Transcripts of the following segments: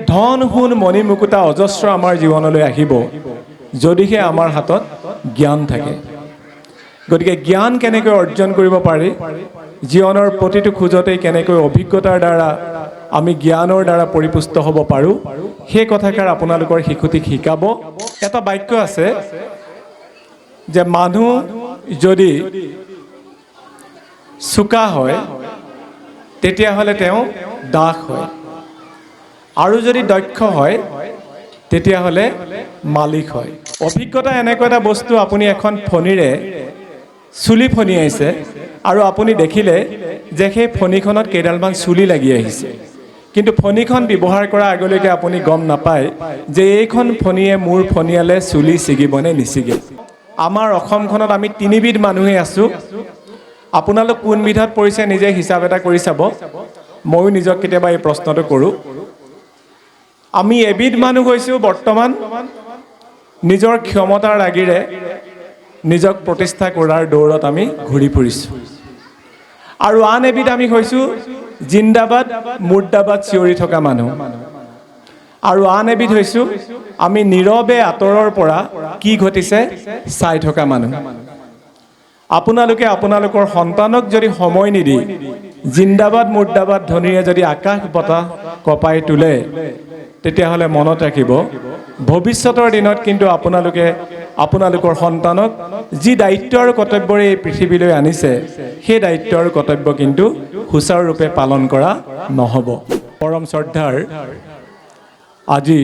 ধন সোণ মণি মুকুতা অজস্ৰ আমাৰ জীৱনলৈ আহিব যদিহে আমাৰ হাতত জ্ঞান থাকে। গতিকে জ্ঞান কেনেকৈ অৰ্জন কৰিব পাৰি, জীৱনৰ প্ৰতিটো খোজতেই কেনেকৈ অভিজ্ঞতাৰ দ্বাৰা আমি জ্ঞানৰ দ্বাৰা পৰিপুষ্ট হ'ব পাৰোঁ, সেই কথাষাৰ আপোনালোকৰ শিশুটিক শিকাব। এটা বাক্য আছে যে মানুহ যদি চোকা হয় তেতিয়াহ'লে তেওঁ দাস হয়, আৰু যদি দক্ষ হয় তেতিয়াহ'লে মালিক হয়। অভিজ্ঞতা এনেকুৱা এটা বস্তু, আপুনি এখন ফণীৰে চুলি ফণিয়াইছে আৰু আপুনি দেখিলে যে সেই ফণীখনত কেইডালমান চুলি লাগি আহিছে, কিন্তু ফণীখন ব্যৱহাৰ কৰাৰ আগলৈকে আপুনি গম নাপায় যে এইখন ফণীয়ে মোৰ ফণিয়ালে চুলি ছিগিবনে নিছিগে। আমাৰ অসমখনত আমি তিনিবিধ মানুহে আছোঁ। আপোনালোক কোনবিধত পৰিছে নিজে হিচাপ এটা কৰি চাব। ময়ো নিজক কেতিয়াবা এই প্ৰশ্নটো কৰোঁ। আমি এবিধ মানুহ হৈছোঁ বৰ্তমান নিজৰ ক্ষমতাৰ আগিৰে নিজক প্ৰতিষ্ঠা কৰাৰ দৌৰত আমি ঘূৰি ফুৰিছোঁ, আৰু আন এবিধ আমি হৈছোঁ জিন্দাবাদ মুৰ্দাবাদ চিঞৰি থকা মানুহ, আৰু আন এবিধ হৈছোঁ আমি নীৰৱে আঁতৰৰ পৰা কি ঘটিছে চাই থকা মানুহ। আপোনালোকে আপোনালোকৰ সন্তানক যদি সময় নিদি জিন্দাবাদ মুৰ্দাবাদ ধ্বনিৰে যদি আকাশ বতাহ কঁপাই তোলে, তেতিয়াহ'লে মনত ৰাখিব ভৱিষ্যতৰ দিনত কিন্তু আপোনালোকে আপোনালোকৰ সন্তানক যি দায়িত্ব আৰু কৰ্তব্যৰে এই পৃথিৱীলৈ আনিছে, সেই দায়িত্ব আৰু কৰ্তব্য কিন্তু সুচাৰুৰূপে পালন কৰা নহ'ব। পৰম শ্ৰদ্ধাৰ আজি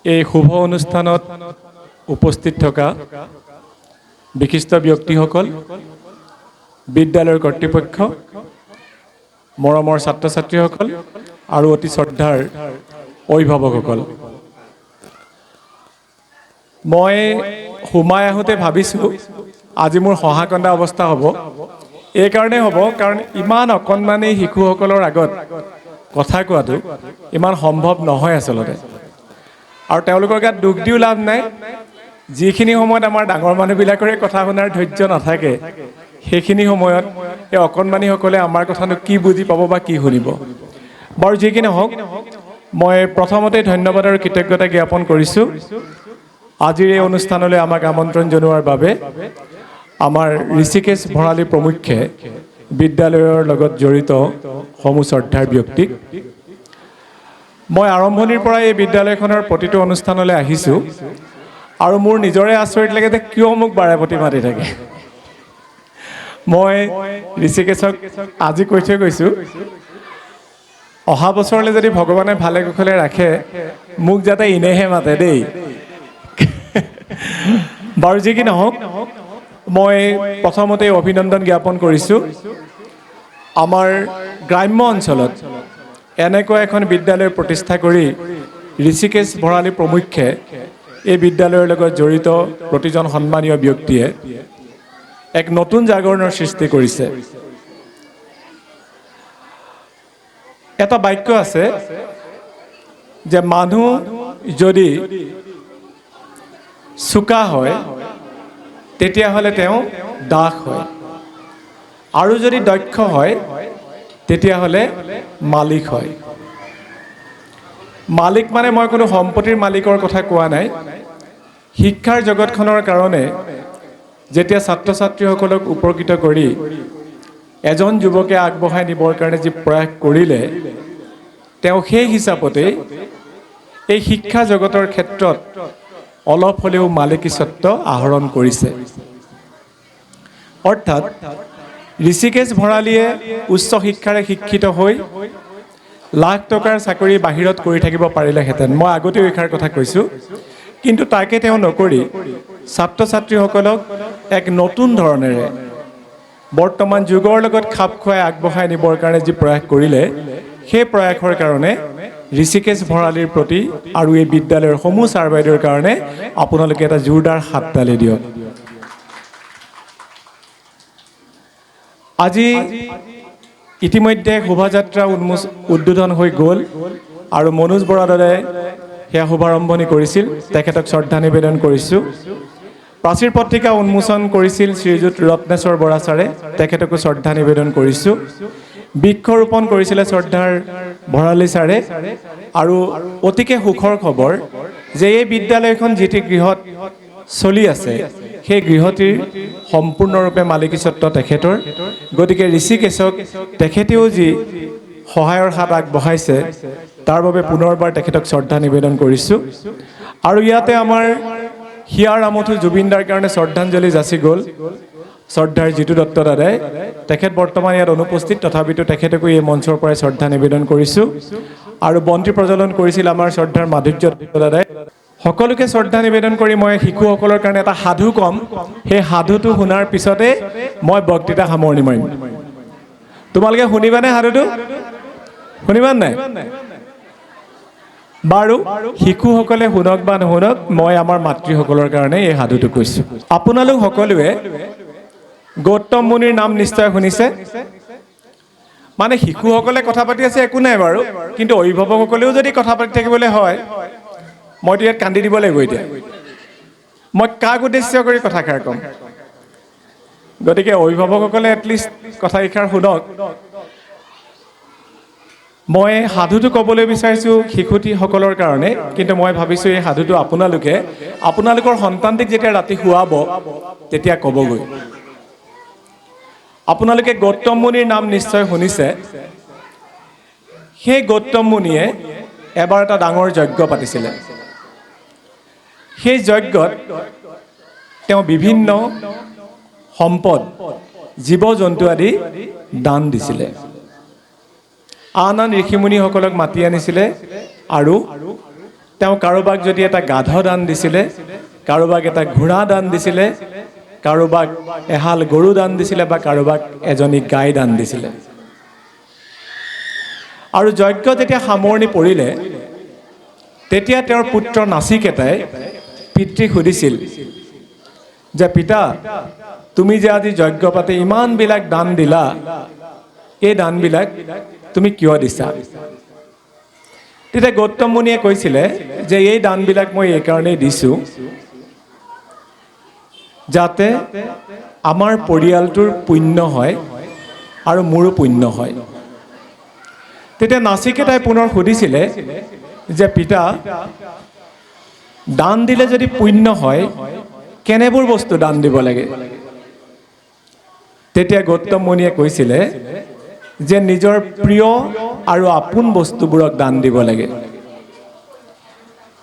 এই শুভ অনুষ্ঠানত উপস্থিত থকা বিশিষ্ট ব্যক্তিসকল, বিদ্যালয়ৰ কৰ্তৃপক্ষ, মৰমৰ ছাত্ৰ ছাত্ৰীসকল আৰু অতি শ্ৰদ্ধাৰ অভিভাৱকসকল, মই সোমাই আহোঁতে ভাবিছোঁ আজি মোৰ হহাকন্দা অৱস্থা হ'ব। এইকাৰণে হ'ব কাৰণ ইমান অকণমানি শিশুসকলৰ আগত কথা কোৱাটো ইমান সম্ভৱ নহয় আচলতে, আৰু তেওঁলোকৰ গাত দুখ দিও লাভ নাই। যিখিনি সময়ত আমাৰ ডাঙৰ মানুহবিলাকৰে কথা শুনাৰ ধৈৰ্য নাথাকে, সেইখিনি সময়ত এই অকণমানিসকলে আমাৰ কথানো কি বুজি পাব বা কি শুনিব। বাৰু যি কি নহওক, মই প্ৰথমতে ধন্যবাদ আৰু কৃতজ্ঞতা জ্ঞাপন কৰিছোঁ আজিৰ এই অনুষ্ঠানলৈ আমাক আমন্ত্ৰণ জনোৱাৰ বাবে আমাৰ ঋষিকেশ ভৰালী প্ৰমুখ্যে বিদ্যালয়ৰ লগত জড়িত সমূহ শ্ৰদ্ধাৰ ব্যক্তিক। মই আৰম্ভণিৰ পৰা এই বিদ্যালয়খনৰ প্ৰতিটো অনুষ্ঠানলৈ আহিছোঁ, আৰু মোৰ নিজৰে আচৰিত লাগে যে কিয় মোক বাৰে প্ৰতি মাতি থাকে। মই ঋষিকেশক আজি কৈ থৈ গৈছোঁ, অহা বছৰলৈ যদি ভগৱানে ভালে কুশলে ৰাখে মোক যাতে এনেহে মাতে দেই। বাৰু যি কি নহওক, মই প্ৰথমতে অভিনন্দন জ্ঞাপন কৰিছোঁ আমাৰ গ্ৰাম্য অঞ্চলত এনেকুৱা এখন বিদ্যালয় প্ৰতিষ্ঠা কৰি ঋষিকেশ ভৰালী প্ৰমুখ্যে এই বিদ্যালয়ৰ লগত জড়িত প্ৰতিজন সন্মানীয় ব্যক্তিয়ে এক নতুন জাগৰণৰ সৃষ্টি কৰিছে। এটা বাক্য আছে যে মানুহ যদি চোকা হয় তেতিয়াহ'লে তেওঁ দাস হয়, আৰু যদি দক্ষ হয় তেতিয়াহ'লে মালিক হয়। মালিক মানে মই কোনো সম্পত্তিৰ মালিকৰ কথা কোৱা নাই। শিক্ষাৰ জগতখনৰ কাৰণে যেতিয়া ছাত্ৰ ছাত্ৰীসকলক উপকৃত কৰি এজন যুৱকে আগবঢ়াই নিবৰ কাৰণে যি প্ৰয়াস কৰিলে, তেওঁ সেই হিচাপতে এই শিক্ষা জগতৰ ক্ষেত্ৰত অলপ হ'লেও মালিকীস্বত্ব আহৰণ কৰিছে। অৰ্থাৎ ঋষিকেশ ভৰালীয়ে উচ্চ শিক্ষাৰে শিক্ষিত হৈ লাখ টকাৰ চাকৰি বাহিৰত কৰি থাকিব পাৰিলেহেঁতেন, মই আগতেও এইষাৰ কথা কৈছোঁ, কিন্তু তাকে তেওঁ নকৰি ছাত্ৰ ছাত্ৰীসকলক এক নতুন ধৰণেৰে বৰ্তমান যুগৰ লগত খাপ খুৱাই আগবঢ়াই নিবৰ কাৰণে যি প্ৰয়াস কৰিলে, সেই প্ৰয়াসৰ কাৰণে ঋষিকেশ ভৰালীৰ প্ৰতি আৰু এই বিদ্যালয়ৰ সমূহ ছাৰ বাইদেউৰ কাৰণে আপোনালোকে এটা জোৰদাৰ হাত তালি দিয়ক। আজি ইতিমধ্যে শোভাযাত্ৰা উদ্বোধন হৈ গ'ল, আৰু মনোজ বৰা দাদাই সেয়া শুভাৰম্ভণি কৰিছিল, তেখেতক শ্ৰদ্ধা নিবেদন কৰিছোঁ। প্ৰাচীৰ পত্ৰিকা উন্মোচন কৰিছিল শ্ৰীযুত ৰত্নেশ্বৰ বৰা ছাৰে, তেখেতকো শ্ৰদ্ধা নিবেদন কৰিছোঁ। বৃক্ষৰোপণ কৰিছিলে শ্ৰদ্ধাৰ ভৰালী ছাৰে আৰু অতিকে সুখৰ খবৰ যে এই বিদ্যালয়খন যিটি গৃহত চলি আছে সেই গৃহটিৰ সম্পূৰ্ণৰূপে মালিকীস্বত্ব তেখেতৰ গতিকে ঋষিকেশক তেখেতেও যি সহায়ৰ হাত আগবঢ়াইছে তাৰ বাবে পুনৰবাৰ তেখেতক শ্ৰদ্ধা নিবেদন কৰিছোঁ আৰু ইয়াতে আমাৰ হিয়াৰ আমঠু জুবিনদাৰ কাৰণে শ্ৰদ্ধাঞ্জলি যাচি গ'ল শ্ৰদ্ধাৰ জিতু দত্ত দাদাই তেখেত বৰ্তমান ইয়াত অনুপস্থিত তথাপিতো তেখেতকো এই মঞ্চৰ পৰাই শ্ৰদ্ধা নিবেদন কৰিছোঁ আৰু বন্তি প্ৰজ্বলন কৰিছিল আমাৰ শ্ৰদ্ধাৰ মাধুৰ্য দাদাই সকলোকে শ্ৰদ্ধা নিবেদন কৰি মই শিশুসকলৰ কাৰণে এটা সাধু ক'ম সেই সাধুটো শুনাৰ পিছতে মই বক্তৃতা সামৰণি মাৰিম তোমালোকে শুনিবানে সাধুটো শুনিবা নাই বাৰু শিশুসকলে শুনক বা নুশুনক মই আমাৰ মাতৃসকলৰ কাৰণে এই সাধুটো কৈছোঁ আপোনালোক সকলোৱে গৌতম মুনিৰ নাম নিশ্চয় শুনিছে মানে শিশুসকলে কথা পাতি আছে একো নাই বাৰু কিন্তু অভিভাৱকসকলেও যদি কথা পাতি থাকিবলৈ হয় মইতো ইয়াত কান্দি দিব লাগিব এতিয়া মই কাক উদ্দেশ্য কৰি কথাষাৰ ক'ম গতিকে অভিভাৱকসকলে এটলিষ্ট কথাকেইষাৰ শুনক মই সাধুটো ক'বলৈ বিচাৰিছোঁ শিশুটিসকলৰ কাৰণে কিন্তু মই ভাবিছোঁ এই সাধুটো আপোনালোকৰ সন্তানটিক যেতিয়া ৰাতি শুৱাব তেতিয়া ক'বগৈ আপোনালোকে গৌতম মুনিৰ নাম নিশ্চয় শুনিছে সেই গৌতম মুনিয়ে এবাৰ এটা ডাঙৰ যজ্ঞ পাতিছিলে সেই যজ্ঞত তেওঁ বিভিন্ন সম্পদ জীৱ জন্তু আদি দান দিছিলে আন আন ঋষিমুনিসকলক মাতি আনিছিলে আৰু তেওঁ কাৰোবাক যদি এটা গাধ দান দিছিলে কাৰোবাক এটা ঘোঁৰা দান দিছিলে কাৰোবাক এহাল গৰু দান দিছিলে বা কাৰোবাক এজনী গাই দান দিছিলে আৰু যজ্ঞ যেতিয়া সামৰণি পৰিলে তেতিয়া তেওঁৰ পুত্ৰ নাচিকেতাই পিতৃক সুধিছিল যে পিতা তুমি যে আজি যজ্ঞ পাতি ইমানবিলাক দান দিলা এই দানবিলাক তুমি কিয় দিছা তেতিয়া গৌতম মুনিয়ে কৈছিলে যে এই দানবিলাক মই এই কাৰণেই দিছোঁ যাতে আমাৰ পৰিয়ালটোৰ পুণ্য হয় আৰু মোৰো পুণ্য হয় তেতিয়া নাচিকেতাই পুনৰ সুধিছিলে যে পিতা দান দিলে যদি পুণ্য হয় কেনেবোৰ বস্তু দান দিব লাগে তেতিয়া গৌতম মুনিয়ে কৈছিলে যে নিজৰ প্ৰিয় আৰু আপোন বস্তুবোৰক দান দিব লাগে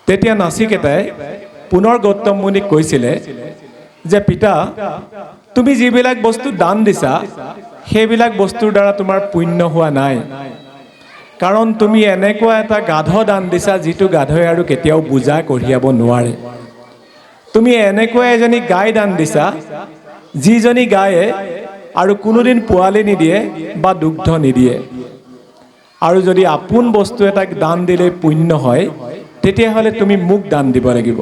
তেতিয়া নাচিকেতাই পুনৰ গৌতম মুনিক কৈছিলে যে পিতা তুমি যিবিলাক বস্তু দান দিছা সেইবিলাক বস্তুৰ দ্বাৰা তোমাৰ পুণ্য হোৱা নাই কাৰণ তুমি এনেকুৱা এটা গাধ দান দিছা যিটো গাধই আৰু কেতিয়াও বুজা কঢ়িয়াব নোৱাৰে তুমি এনেকুৱা এজনী গাই দান দিছা যিজনী গায়ে আৰু কোনোদিন পোৱালি নিদিয়ে বা দুগ্ধ নিদিয়ে আৰু যদি আপোন বস্তু এটা দান দিলে পুণ্য হয় তেতিয়াহ'লে তুমি মোক দান দিব লাগিব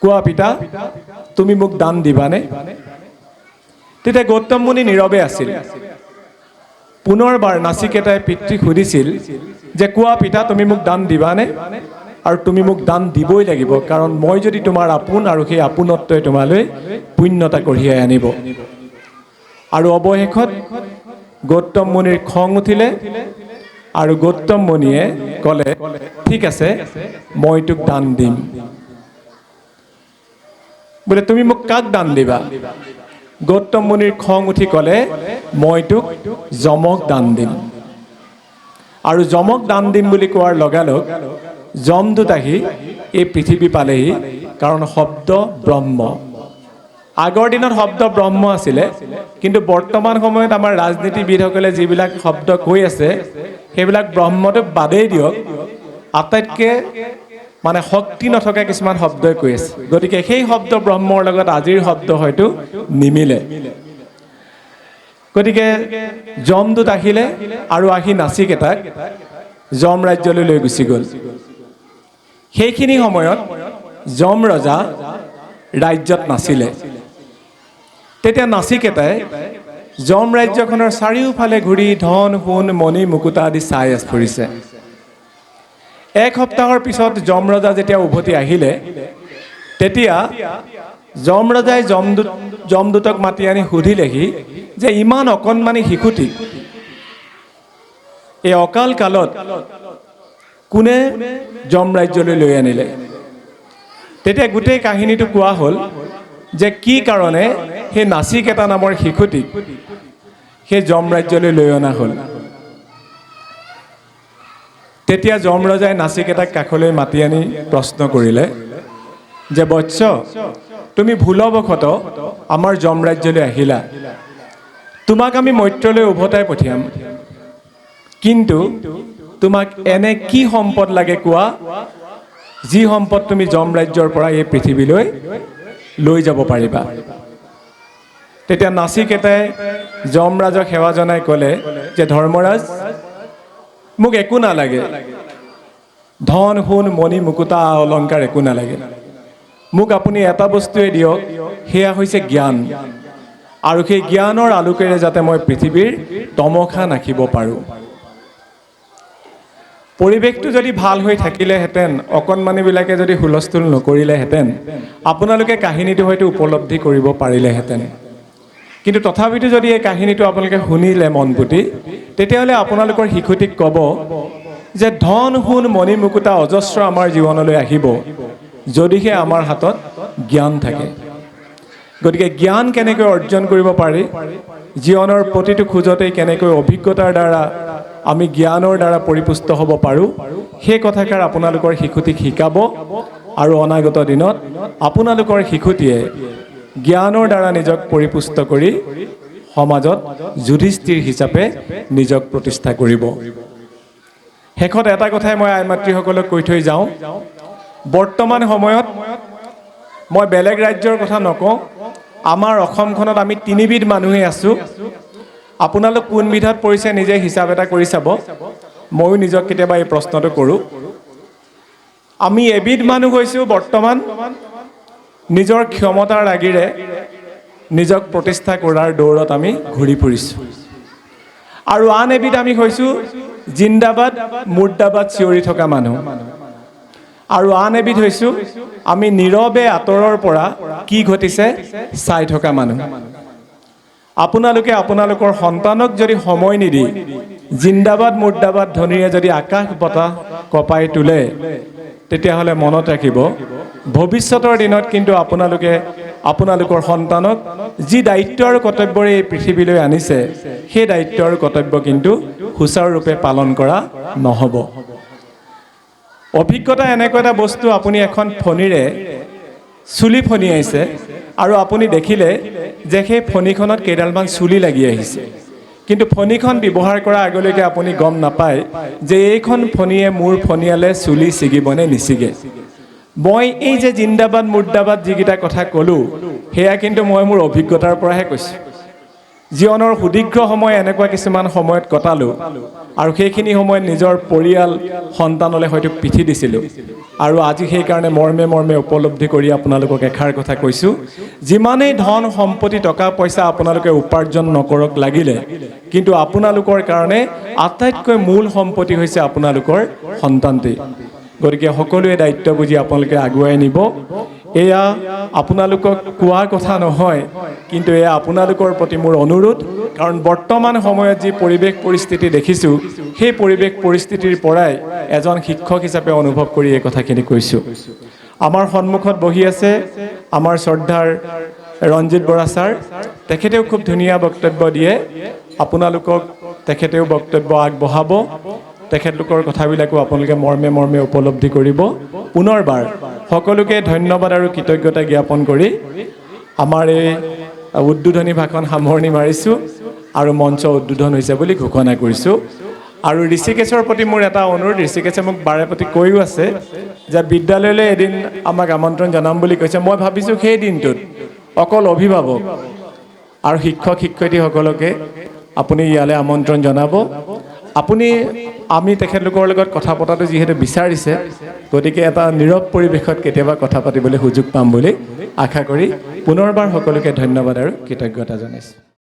কোৱা পিতা তুমি মোক দান দিবানে তেতিয়া গৌতম মুনি নীৰৱে আছিল পুনৰবাৰ নাচিকেতাই পিতৃক সুধিছিল যে কোৱা পিতা তুমি মোক দান দিবানে আৰু তুমি মোক দান দিবই লাগিব কাৰণ মই যদি তোমাৰ আপোন আৰু সেই আপোনত্বই তোমালৈ পুণ্যতা কঢ়িয়াই আনিব আৰু অৱশেষত গৌতম মুনিৰ খং উঠিলে আৰু গৌতম মুনিয়ে ক'লে ঠিক আছে মই তোক দান দিম বোলে তুমি মোক কাক দান দিবা গৌতম মুনিৰ খং উঠি ক'লে মই তোক যমক দান দিম আৰু যমক দান দিম বুলি কোৱাৰ লগালগ যমদূত আহি এই পৃথিৱী পালেহি কাৰণ শব্দ ব্ৰহ্ম আগৰ দিনত শব্দ ব্ৰহ্ম আছিলে কিন্তু বৰ্তমান সময়ত আমাৰ ৰাজনীতিবিদসকলে যিবিলাক শব্দ কৈ আছে সেইবিলাক ব্ৰহ্মটো বাদেই দিয়ক আটাইতকৈ মানে শক্তি নথকা কিছুমান শব্দই কৈ আছে গতিকে সেই শব্দ ব্ৰহ্মৰ লগত আজিৰ শব্দ হয়তো নিমিলে গতিকে যমদূত আহিলে আৰু আহি নাচিকেতাক যম ৰাজ্যলৈ লৈ গুচি গ'ল সেইখিনি সময়ত যম ৰজা ৰাজ্যত নাছিলে তেতিয়া নাচিকেতাই যম ৰাজ্যখনৰ চাৰিওফালে ঘূৰি ধন সোণ মণি মুকুতা আদি চাই ফুৰিছে এক সপ্তাহৰ পিছত যম ৰজা যেতিয়া উভতি আহিলে তেতিয়া যম ৰজাই যমদূতক মাতি আনি সুধিলেহি যে ইমান অকণমানি শিশুটিক এই অকাল কালত কোনে যম ৰাজ্যলৈ লৈ আনিলে তেতিয়া গোটেই কাহিনীটো কোৱা হ'ল যে কি কাৰণে সেই নাচিকেতা নামৰ শিশুটিক সেই যম ৰাজ্যলৈ লৈ অনা হ'ল তেতিয়া যম ৰজাই নাচিকেতাক কাষলৈ মাতি আনি প্ৰশ্ন কৰিলে যে বৎস তুমি ভুলবশতঃ আমাৰ যম ৰাজ্যলৈ আহিলা তোমাক আমি মৈত্ৰলৈ উভতাই পঠিয়াম কিন্তু তোমাক এনে কি সম্পদ লাগে কোৱা যি সম্পদ তুমি যম ৰাজ্যৰ পৰা এই পৃথিৱীলৈ লৈ যাব পাৰিবা তেতিয়া নাচিকেতাই যম ৰাজক সেৱা জনাই ক'লে যে ধৰ্মৰাজ মোক একো নালাগে ধন সোণ মণি মুকুতা অলংকাৰ একো নালাগে মোক আপুনি এটা বস্তুৱে দিয়ক সেয়া হৈছে জ্ঞান আৰু সেই জ্ঞানৰ আলোকেৰে যাতে মই পৃথিৱীৰ তমখা নাখিব পাৰোঁ পৰিৱেশটো যদি ভাল হৈ থাকিলেহেঁতেন অকণমানিবিলাকে যদি হুলস্থুল নকৰিলেহেঁতেন আপোনালোকে কাহিনীটো হয়তো উপলব্ধি কৰিব পাৰিলেহেঁতেন কিন্তু তথাপিতো যদি এই কাহিনীটো আপোনালোকে শুনিলে মন পুতি তেতিয়াহ'লে আপোনালোকৰ শিশুটিক ক'ব যে ধন সোণ মণি মুকুতা অজস্ৰ আমাৰ জীৱনলৈ আহিব যদিহে আমাৰ হাতত জ্ঞান থাকে গতিকে জ্ঞান কেনেকৈ অৰ্জন কৰিব পাৰি জীৱনৰ প্ৰতিটো খোজতেই কেনেকৈ অভিজ্ঞতাৰ দ্বাৰা আমি জ্ঞানৰ দ্বাৰা পৰিপুষ্ট হ'ব পাৰোঁ সেই কথাষাৰ আপোনালোকৰ শিশুটিক শিকাব আৰু অনাগত দিনত আপোনালোকৰ শিশুটিয়ে জ্ঞানৰ দ্বাৰা নিজক পৰিপুষ্ট কৰি সমাজত যুধিষ্ঠিৰ হিচাপে নিজক প্ৰতিষ্ঠা কৰিব শেষত এটা কথাই মই আই মাতৃসকলক কৈ থৈ যাওঁ বৰ্তমান সময়ত মই বেলেগ ৰাজ্যৰ কথা নকওঁ আমাৰ অসমখনত আমি তিনিবিধ মানুহে আছোঁ আপোনালোক কোনবিধত পৰিছে নিজে হিচাপ এটা কৰি চাব ময়ো নিজক কেতিয়াবা এই প্ৰশ্নটো কৰোঁ আমি এবিধ মানুহ হৈছোঁ বৰ্তমান নিজৰ ক্ষমতাৰ আগিৰে নিজক প্ৰতিষ্ঠা কৰাৰ দৌৰত আমি ঘূৰি ফুৰিছোঁ আৰু আন এবিধ আমি হৈছোঁ জিন্দাবাদ মুৰ্দাবাদ চিঞৰি থকা মানুহ আৰু আন এবিধ হৈছোঁ আমি নীৰৱে আঁতৰৰ পৰা কি ঘটিছে চাই থকা মানুহ আপোনালোকে আপোনালোকৰ সন্তানক যদি সময় নিদি জিন্দাবাদ মুৰ্দাবাদ ধ্বনিৰে যদি আকাশ বতাহ কঁপাই তোলে তেতিয়াহ'লে মনত ৰাখিব ভৱিষ্যতৰ দিনত কিন্তু আপোনালোকে আপোনালোকৰ সন্তানক যি দায়িত্ব আৰু কৰ্তব্যৰে এই পৃথিৱীলৈ আনিছে সেই দায়িত্ব আৰু কৰ্তব্য কিন্তু সুচাৰুৰূপে পালন কৰা নহ'ব অভিজ্ঞতা এনেকুৱা এটা বস্তু আপুনি এখন ফণীৰে চুলি ফণিয়াইছে আৰু আপুনি দেখিলে যে সেই ফণীখনত কেইডালমান চুলি লাগি আহিছে কিন্তু ফণীখন ব্যৱহাৰ কৰাৰ আগলৈকে আপুনি গম নাপায় যে এইখন ফণীয়ে মোৰ ফণিয়ালে চুলি ছিগিবনে নিছিগে মই এই যে জিন্দাবাদ মুৰ্দাবাদ যিকেইটা কথা ক'লোঁ সেয়া কিন্তু মই মোৰ অভিজ্ঞতাৰ পৰাহে কৈছোঁ জীৱনৰ সুদীৰ্ঘ সময় এনেকুৱা কিছুমান সময়ত কটালোঁ আৰু সেইখিনি সময়ত নিজৰ পৰিয়াল সন্তানলৈ হয়তো পিঠি দিছিলোঁ আৰু আজি সেইকাৰণে মৰ্মে মৰ্মে উপলব্ধি কৰি আপোনালোকক এষাৰ কথা কৈছোঁ যিমানেই ধন সম্পত্তি টকা পইচা আপোনালোকে উপাৰ্জন নকৰক লাগিলে কিন্তু আপোনালোকৰ কাৰণে আটাইতকৈ মূল সম্পত্তি হৈছে আপোনালোকৰ সন্তানটি গতিকে সকলোৱে দায়িত্ব বুজি আপোনালোকে আগুৱাই নিব এয়া আপোনালোকক কোৱাৰ কথা নহয় কিন্তু এয়া আপোনালোকৰ প্ৰতি মোৰ অনুৰোধ কাৰণ বৰ্তমান সময়ত যি পৰিৱেশ পৰিস্থিতি দেখিছোঁ সেই পৰিৱেশ পৰিস্থিতিৰ পৰাই এজন শিক্ষক হিচাপে অনুভৱ কৰি এই কথাখিনি কৈছোঁ আমাৰ সন্মুখত বহি আছে আমাৰ শ্ৰদ্ধাৰ ৰঞ্জিত বৰা ছাৰ তেখেতেও খুব ধুনীয়া বক্তব্য দিয়ে আপোনালোকক তেখেতেও বক্তব্য আগবঢ়াব তেখেতলোকৰ কথাবিলাকো আপোনালোকে মৰ্মে মৰ্মে উপলব্ধি কৰিব পুনৰবাৰ সকলোকে ধন্যবাদ আৰু কৃতজ্ঞতা জ্ঞাপন কৰি আমাৰ এই উদ্বোধনী ভাষণ সামৰণি মাৰিছোঁ আৰু মঞ্চ উদ্বোধন হৈছে বুলি ঘোষণা কৰিছোঁ আৰু ঋষিকেশৰ প্ৰতি মোৰ এটা অনুৰোধ ঋষিকেশে মোক বাৰে প্ৰতি কৈও আছে যে বিদ্যালয়লৈ এদিন আমাক আমন্ত্ৰণ জনাম বুলি কৈছে মই ভাবিছোঁ সেই দিনটোত অকল অভিভাৱক আৰু শিক্ষক শিক্ষয়িত্ৰীসকলকে আপুনি ইয়ালৈ আমন্ত্ৰণ জনাব আপুনি আমি তেখেতলোকৰ লগত কথা পতাটো যিহেতু বিচাৰিছে গতিকে এটা নীৰৱ পৰিৱেশত কেতিয়াবা কথা পাতিবলৈ সুযোগ পাম বুলি আশা কৰি পুনৰবাৰ সকলোকে ধন্যবাদ আৰু কৃতজ্ঞতা জনাইছোঁ